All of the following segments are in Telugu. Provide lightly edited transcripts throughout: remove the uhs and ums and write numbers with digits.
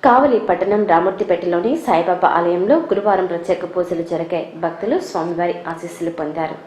కావలి పట్టణం రామూర్తిపేటలోని సాయిబాబా ఆలయంలో గురువారం ప్రత్యేక పూజలు జరిగాయి. భక్తులు స్వామివారి ఆశీస్సులు పొందారు.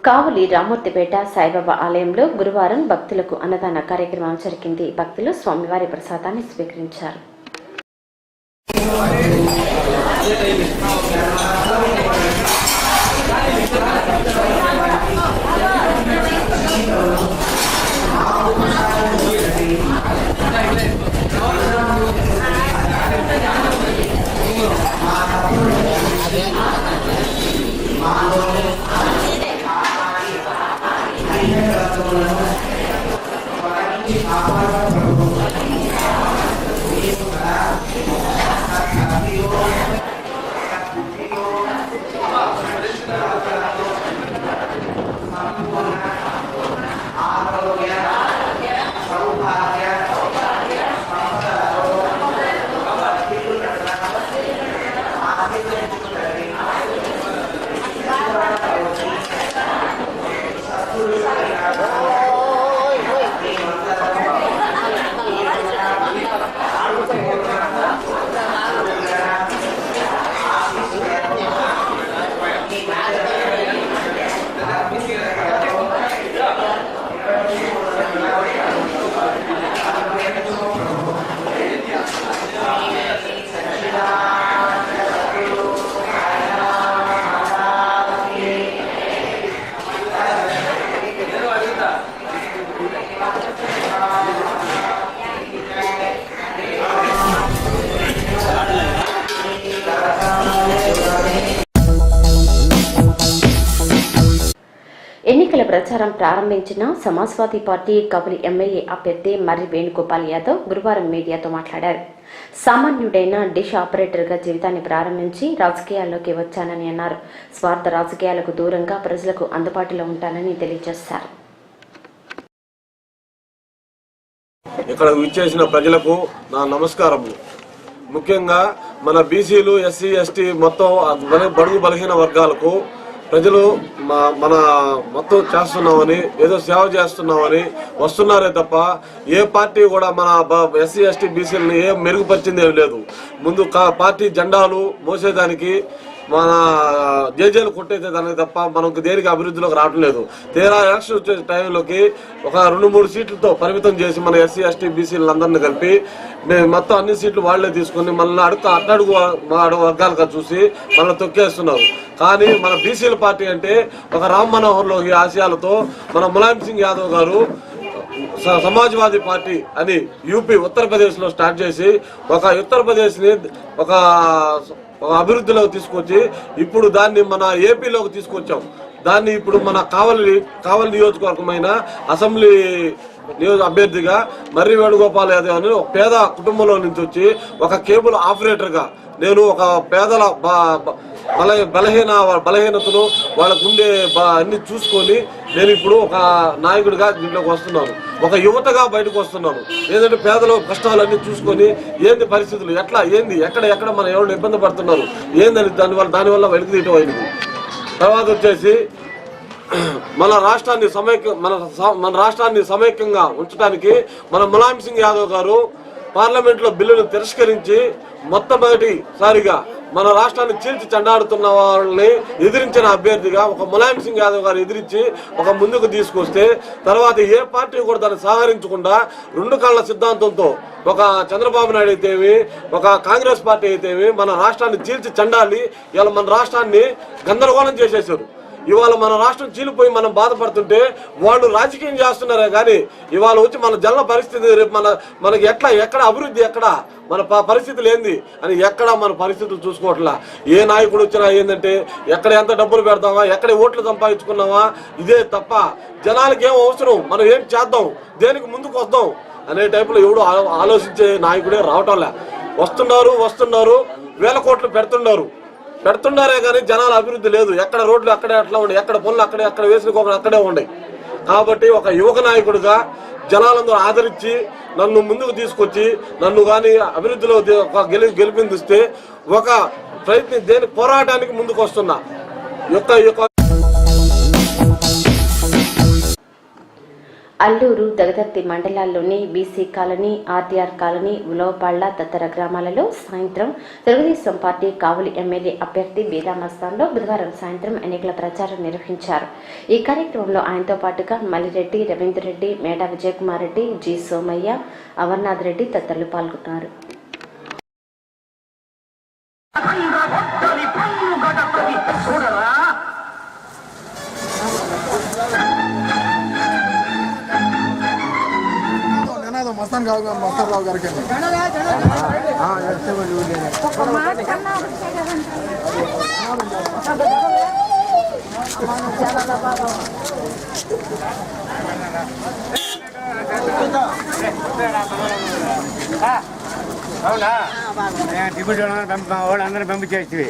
కావలి రామూర్తిపేట సాయిబాబా ఆలయంలో గురువారం భక్తులకు అన్నదాన కార్యక్రమం జరిగింది. భక్తులు స్వామివారి ప్రసాదాన్ని స్వీకరించారు. ఎన్నికల ప్రచారం ప్రారంభించిన సమాజ్వాదీ పార్టీ కావలి ఎమ్మెల్యే అభ్యర్థి మర్రి వేణుగోపాల్ యాదవ్ గురువారం మీడియాతో మాట్లాడారు. సామాన్యుడైన డిష్ ఆపరేటర్గా జీవితాన్ని ప్రారంభించి రాజకీయాల్లోకి వచ్చానని అన్నారు. స్వార్థ రాజకీయాలకు దూరంగా ప్రజలకు అందుబాటులో ఉంటానని తెలియజేశారు. ఇక్కడ విచ్చేసిన ప్రజలకు నా నమస్కారములు. ముఖ్యంగా మన బీసీలు, ఎస్సీ, ఎస్టీ మొత్తం బడుగు బలహీన వర్గాలకు ప్రజలు మన మొత్తం చేస్తున్నామని, ఏదో సేవ చేస్తున్నామని వస్తున్నారే తప్ప ఏ పార్టీ కూడా మన ఎస్సీ, ఎస్టీ, బీసీలని ఏం మెరుగుపరిచింది ఏం లేదు. ముందు పార్టీ జెండాలు మోసేదానికి మన జేజేలు కొట్టేదే దానికి తప్ప మనకు దేనికి అభివృద్ధిలోకి రావటం లేదు. తీరా ఎలక్షన్ వచ్చే టైంలోకి ఒక 2-3 సీట్లతో పరిమితం చేసి మన ఎస్సీ ఎస్టీ బీసీలందరినీ కలిపి మొత్తం అన్ని సీట్లు వాళ్లే తీసుకుని మనల్ని అట్టడుగు వర్గాలుగా చూసి మనల్ని తొక్కేస్తున్నారు. కానీ మన బీసీల పార్టీ అంటే ఒక రామ్ మనోహర్ లోహి ఆశయాలతో మన ములాయం సింగ్ యాదవ్ గారు సమాజ్వాదీ పార్టీ అని యూపీ ఉత్తరప్రదేశ్ లో స్టార్ట్ చేసి ఒక ఉత్తరప్రదేశ్ ని ఒక అభివృద్ధిలోకి తీసుకొచ్చి ఇప్పుడు దాన్ని మన ఏపీలోకి తీసుకొచ్చాం. దాన్ని ఇప్పుడు మన కావలి నియోజకవర్గమైన అసెంబ్లీ అభ్యర్థిగా మర్రి వేణుగోపాల్ యాదవ్ అని ఒక పేద కుటుంబంలో నుంచి వచ్చి ఒక కేబుల్ ఆపరేటర్ గా నేను ఒక పేదల బలహీనతను వాళ్ళకు ఉండే అన్ని చూసుకొని నేను ఇప్పుడు ఒక నాయకుడిగా దీంట్లోకి వస్తున్నాను. ఒక యువతగా బయటకు వస్తున్నాను. ఏంటంటే పేదల కష్టాలన్నీ చూసుకొని ఏంది పరిస్థితులు ఎట్లా ఏంది ఎక్కడ మనం ఎవరు ఇబ్బంది పడుతున్నారు ఏందని దానివల్ల వెలుగు తీయటం అయింది. తర్వాత వచ్చేసి మన రాష్ట్రాన్ని సమైక్యంగా ఉంచడానికి మన ములాయం సింగ్ యాదవ్ గారు పార్లమెంట్ లో బిల్లును తిరస్కరించి మొట్టమొదటిసారిగా మన రాష్ట్రాన్ని చీల్చి చెండాడుతున్న వాళ్ళని ఎదిరించిన అభ్యర్థిగా ఒక ములాయం సింగ్ యాదవ్ గారు ఎదిరించి ఒక ముందుకు తీసుకొస్తే తర్వాత ఏ పార్టీ కూడా దాన్ని సహకరించకుండా 2 కళ్ళ సిద్ధాంతంతో ఒక చంద్రబాబు నాయుడు అయితేవి ఒక కాంగ్రెస్ పార్టీ అయితేవి మన రాష్ట్రాన్ని చీల్చి చెండాలి ఇవాళ మన రాష్ట్రాన్ని గందరగోళం చేసేసారు. ఇవాళ మన రాష్ట్రం చీలిపోయి మనం బాధపడుతుంటే వాళ్ళు రాజకీయం చేస్తున్నారే కానీ ఇవాళ వచ్చి మన జన పరిస్థితి రేపు మనకి ఎక్కడ అభివృద్ధి ఎక్కడ మన పరిస్థితులు ఏంది అని ఎక్కడ మన పరిస్థితులు చూసుకోవట్లా. ఏ నాయకుడు వచ్చినా ఏంటంటే ఎక్కడ ఎంత డబ్బులు పెడతామా ఎక్కడ ఓట్లు సంపాదించుకున్నామా ఇదే తప్ప జనాలకి ఏం అవసరం మనం ఏం చేద్దాం దేనికి ముందుకు వద్దాం అనే టైపులో ఎవడు ఆలోచించే నాయకుడే రావటంలే. వస్తున్నారు 1000 కోట్లు పెడుతున్నారే కానీ జనాల అభివృద్ధి లేదు. ఎక్కడ రోడ్లు అక్కడే అట్లా ఉన్నాయి, ఎక్కడ పనులు అక్కడ వేసిన కోకలు అక్కడే ఉన్నాయి. కాబట్టి ఒక యువక నాయకుడిగా జనాలందరూ ఆదరించి నన్ను ముందుకు తీసుకొచ్చి నన్ను కానీ అభివృద్ధిలో గెలిపిందిస్తే ఒక దేని పోరాటానికి ముందుకు వస్తున్నా. అల్లూరు దగదర్తి మండలాల్లోని BC colony, RTR colony, Ulavapalla తదితర గ్రామాలలో సాయంత్రం తెలుగుదేశం పార్టీ కావలి ఎమ్మెల్యే అభ్యర్థి బీదా మస్తాన్లో బుధవారం సాయంత్రం ఎన్నికల ప్రచారం నిర్వహించారు. ఈ కార్యక్రమంలో ఆయనతో పాటుగా మల్లిరెడ్డి, రవీందర్ రెడ్డి, మేడా విజయకుమార్ రెడ్డి, జి సోమయ్య, అమర్నాథ్ రెడ్డి తదితరులు పాల్గొన్నారు. మస్తాన్ రావు గారికి అవునా టికెట్ వాళ్ళందరూ పంపించేసి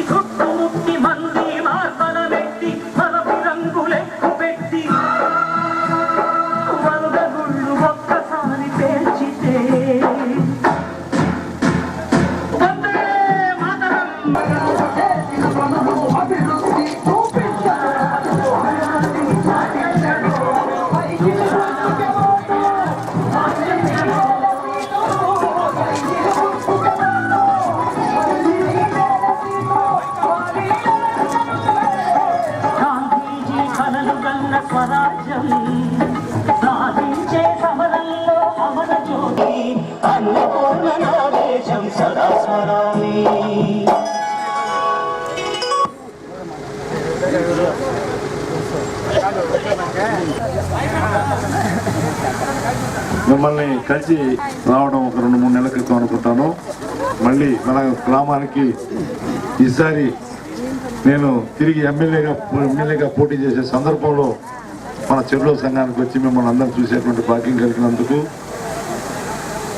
చుట్టుముట్టి మంది వార్తల పెట్టి మనపు రంగులెక్కు పెట్టి వంద గుళ్ళు ఒక్కసారి పేర్చితే వందే మాతరం స్వరాజ్యం సాధించే సమరంలో అమర జ్యోతి అన్నపూర్ణ దేశం సదా స్మరామి. మిమ్మల్ని కలిసి రావడం ఒక 2-3 నెలల క్రితం అనుకుంటాను. మళ్ళీ మన గ్రామానికి ఈసారి నేను తిరిగి ఎమ్మెల్యేగా పోటీ చేసే సందర్భంలో మన చెరువుల సంఘానికి వచ్చి మిమ్మల్ని అందరూ చూసేటువంటి భాగ్యం కలిగినందుకు,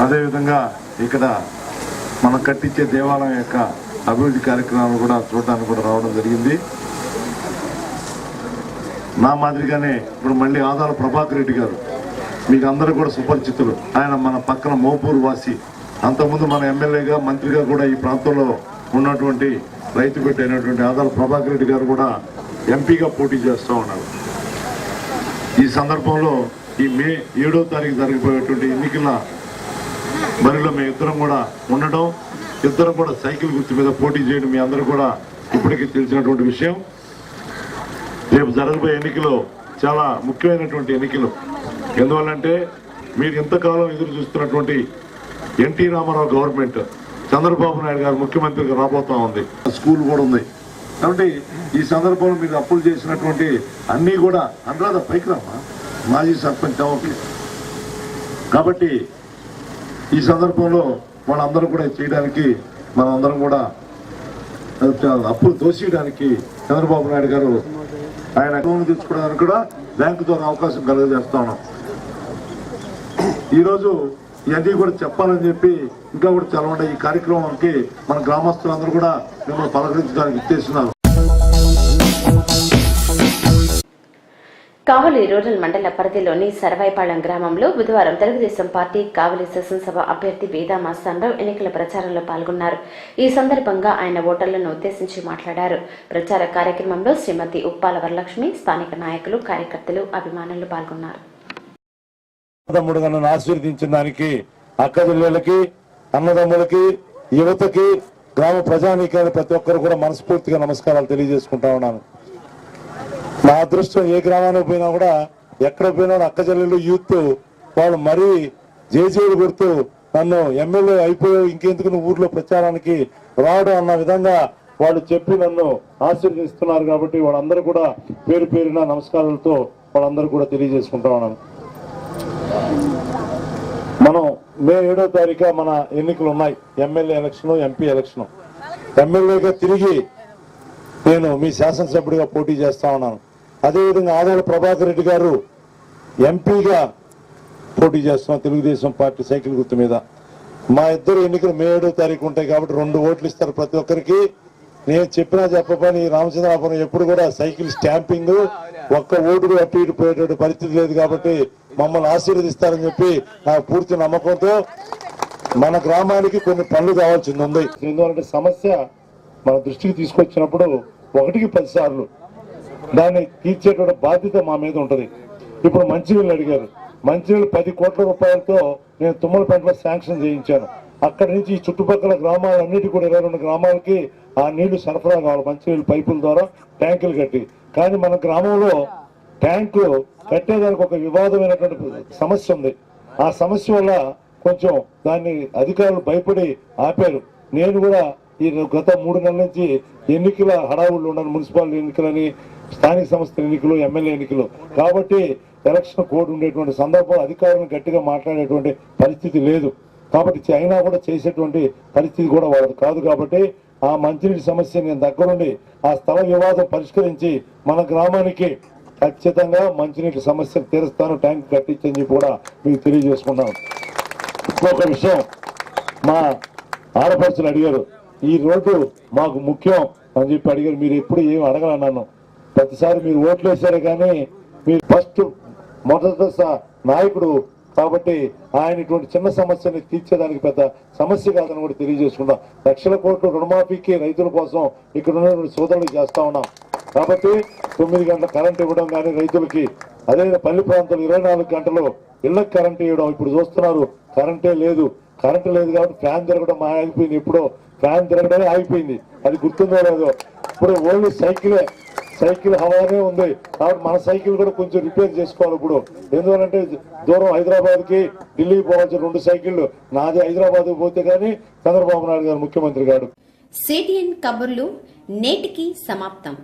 అదేవిధంగా ఇక్కడ మనం కట్టించే దేవాలయం యొక్క అభివృద్ధి కార్యక్రమాలు కూడా చూడడానికి కూడా రావడం జరిగింది. నా మాదిరిగానే ఇప్పుడు మళ్ళీ ఆదాల ప్రభాకర్ రెడ్డి గారు మీకు అందరూ కూడా సుపరిచితులు. ఆయన మన పక్కన మోపూరు వాసి, అంతకుముందు మన ఎమ్మెల్యేగా మంత్రిగా కూడా ఈ ప్రాంతంలో ఉన్నటువంటి రైతు బిడ్డ అయినటువంటి ఆదాల ప్రభాకర్ రెడ్డి గారు కూడా ఎంపీగా పోటీ చేస్తూ ఉన్నారు. ఈ సందర్భంలో ఈ మే 7వ తారీఖు జరిగిపోయేటువంటి ఎన్నికల బరిలో మేము ఇద్దరం కూడా ఉండడం, ఇద్దరం కూడా సైకిల్ గుర్తు మీద పోటీ చేయడం మీ అందరూ కూడా ఇప్పటికీ తెలిసినటువంటి విషయం. రేపు జరగబోయే ఎన్నికలు చాలా ముఖ్యమైనటువంటి ఎన్నికలు. ఎందువల్లంటే మీరు ఇంతకాలం ఎదురు చూస్తున్నటువంటి ఎన్టీ రామారావు గవర్నమెంట్, చంద్రబాబు నాయుడు గారు ముఖ్యమంత్రిగా రాబోతా ఉంది. స్కూల్ కూడా ఉంది. కాబట్టి ఈ సందర్భంలో మీరు అప్పులు చేసినటువంటి అన్నీ కూడా అనురాధ పైకి రామా మాజీ సర్పంచ్ ఓకే. కాబట్టి ఈ సందర్భంలో వాళ్ళందరూ కూడా చేయడానికి మనందరం కూడా అప్పులు దోసేయడానికి చంద్రబాబు నాయుడు గారు ఆయన అకౌంట్ తెచ్చుకోవడానికి కూడా బ్యాంకు ద్వారా అవకాశం కలుగజేస్తా ఉన్నాం. ఈరోజు ఇవన్నీ కూడా చెప్పాలని చెప్పి ఇంకా కూడా చదవండి. ఈ కార్యక్రమానికి మన గ్రామస్తులందరూ కూడా మిమ్మల్ని పలకరించడానికి ఇచ్చేస్తున్నారు. కావలి రూరల్ మండల పరిధిలోని సర్వాయిపాళెం గ్రామంలో బుధవారం తెలుగుదేశం పార్టీ కావలి శాసనసభ అభ్యర్థి బేదా మస్తాన్రావు ఎన్నికల ప్రచారంలో పాల్గొన్నారు. ఈ సందర్భంగా ఆయన ఓటర్లను ఉద్దేశించి మాట్లాడారు. ప్రచార కార్యక్రమంలో శ్రీమతి ఉప్పాల వరలక్ష్మి, స్థానిక నాయకులు, కార్యకర్తలు, అభిమానులు పాల్గొన్నారు. తమ్ముడు నన్ను ఆశీర్వదించిన దానికి అక్క చెల్లెళ్ళకి, అన్నదమ్ములకి, యువతకి, గ్రామ ప్రజానీకాన్ని ప్రతి ఒక్కరు కూడా మనస్ఫూర్తిగా నమస్కారాలు తెలియజేసుకుంటా ఉన్నాను. నా అదృష్టం ఏ గ్రామానికి పోయినా కూడా ఎక్కడ పోయినా అక్క చెల్లెళ్ళు యూత్ వాళ్ళు మరీ జేజేలు కొడుతూ నన్ను ఎమ్మెల్యే అయిపోయావు ఇంకెందుకు నువ్వు ఊర్లో ప్రచారానికి రావడం అన్న విధంగా వాళ్ళు చెప్పి నన్ను ఆశీర్వదిస్తున్నారు. కాబట్టి వాళ్ళందరూ కూడా పేరు పేరున నమస్కారాలతో వాళ్ళందరూ కూడా తెలియజేసుకుంటా ఉన్నాను. మనం మే 7వ తారీఖు మన ఎన్నికలు ఉన్నాయి. MLA election, MP election. ఎమ్మెల్యేగా తిరిగి నేను మీ శాసనసభ్యుడిగా పోటీ చేస్తా ఉన్నాను. అదేవిధంగా ఆదాల ప్రభాకర్ రెడ్డి గారు ఎంపీగా పోటీ చేస్తున్నాం తెలుగుదేశం పార్టీ సైకిల్ గుర్తు మీద. మా ఇద్దరు ఎన్నికలు మే 7వ తారీఖు ఉంటాయి కాబట్టి 2 ఓట్లు ఇస్తారు ప్రతి ఒక్కరికి. నేను చెప్పినా చెప్పని రామచంద్రాపురం ఎప్పుడు కూడా సైకిల్ స్టాంపింగ్, ఒక్క ఓటు అటు ఇటు పోయేటువంటి పరిస్థితి లేదు. కాబట్టి మమ్మల్ని ఆశీర్వదిస్తారని చెప్పి నాకు పూర్తి నమ్మకంతో మన గ్రామానికి కొన్ని పనులు కావాల్సింది ఉంది. ఎందుకంటే సమస్య మన దృష్టికి తీసుకొచ్చినప్పుడు 1కి 10 సార్లు దాన్ని తీర్చేటువంటి బాధ్యత మా మీద ఉంటది. ఇప్పుడు మంచినీళ్ళు అడిగారు. మంచినీళ్ళు 10 కోట్ల రూపాయలతో నేను తుమ్మలపేటలో శాంక్షన్ చేయించాను. అక్కడి నుంచి ఈ చుట్టుపక్కల గ్రామాలన్నిటి కూడా 22 గ్రామాలకి ఆ నీళ్లు సరఫరా కావాలి మంచినీళ్ళు పైపుల ద్వారా ట్యాంకులు కట్టి. కానీ మన గ్రామంలో ట్యాంకులు కట్టేదానికి ఒక వివాదమైనటువంటి సమస్య ఉంది. ఆ సమస్య వల్ల కొంచెం దాన్ని అధికారులు భయపడి ఆపారు. నేను కూడా ఈ గత 3 నెలల నుంచి ఎన్నికల హడావుళ్ళు ఉన్నాను. మున్సిపాలిటీ ఎన్నికలని, స్థానిక సంస్థల ఎన్నికలు, ఎమ్మెల్యే ఎన్నికలు. కాబట్టి ఎలక్షన్ కోడ్ ఉండేటువంటి సందర్భంలో అధికారులను గట్టిగా మాట్లాడేటువంటి పరిస్థితి లేదు. కాబట్టి అయినా కూడా చేసేటువంటి పరిస్థితి కూడా వాళ్ళది కాదు. కాబట్టి ఆ మంచినీటి సమస్య నేను దగ్గరుండి ఆ స్థల వివాదం పరిష్కరించి మన గ్రామానికి ఖచ్చితంగా మంచినీటి సమస్యను తీరుస్తాను, ట్యాంక్ కట్టించని చెప్పి కూడా మీకు తెలియజేసుకున్నాను. ఇంకొక విషయం, మా ఆడపడుచులు అడిగారు, ఈ రోడ్డు మాకు ముఖ్యం అని చెప్పి అడిగారు. మీరు ఎప్పుడు ఏమి అడగలన్నాను. ప్రతిసారి మీరు ఓట్లు వేశారు కానీ మీరు ఫస్ట్ మొదటి నాయకుడు కాబట్టి ఆయన ఇటువంటి చిన్న సమస్యని తీర్చేదానికి పెద్ద సమస్య కాదని కూడా తెలియజేసుకుంటాం. లక్షల కోట్లు రుణమాఫీకి రైతుల కోసం ఇక్కడ ఉన్నటువంటి సోదరులు చేస్తా ఉన్నాం. కాబట్టి 9 గంటల కరెంట్ ఇవ్వడం కానీ రైతులకి, అదే పల్లి ప్రాంతాలు 24 గంటలు ఇళ్లకు కరెంట్ ఇవ్వడం. ఇప్పుడు చూస్తున్నారు కరెంటే లేదు. కరెంటు లేదు కాబట్టి ఫ్యాన్ తిరగడం ఆగిపోయింది. ఎప్పుడో ఫ్యాన్ తిరగడమే ఆగిపోయింది. అది గుర్తుందో లేదో. ఇప్పుడు ఓన్లీ సైకిల్ హవానే ఉంది. కాబట్టి మన సైకిల్ కూడా కొంచెం రిపేర్ చేసుకోవాలి. ఇప్పుడు ఎందుకంటే దూరం హైదరాబాద్ కి ఢిల్లీకి పోవాల్సిన 2 సైకిళ్లు. నాది హైదరాబాద్ పోతే కానీ చంద్రబాబు నాయుడు గారు ముఖ్యమంత్రి గారు. సిటిఎన్ కబుర్లు నేటికి సమాప్తం.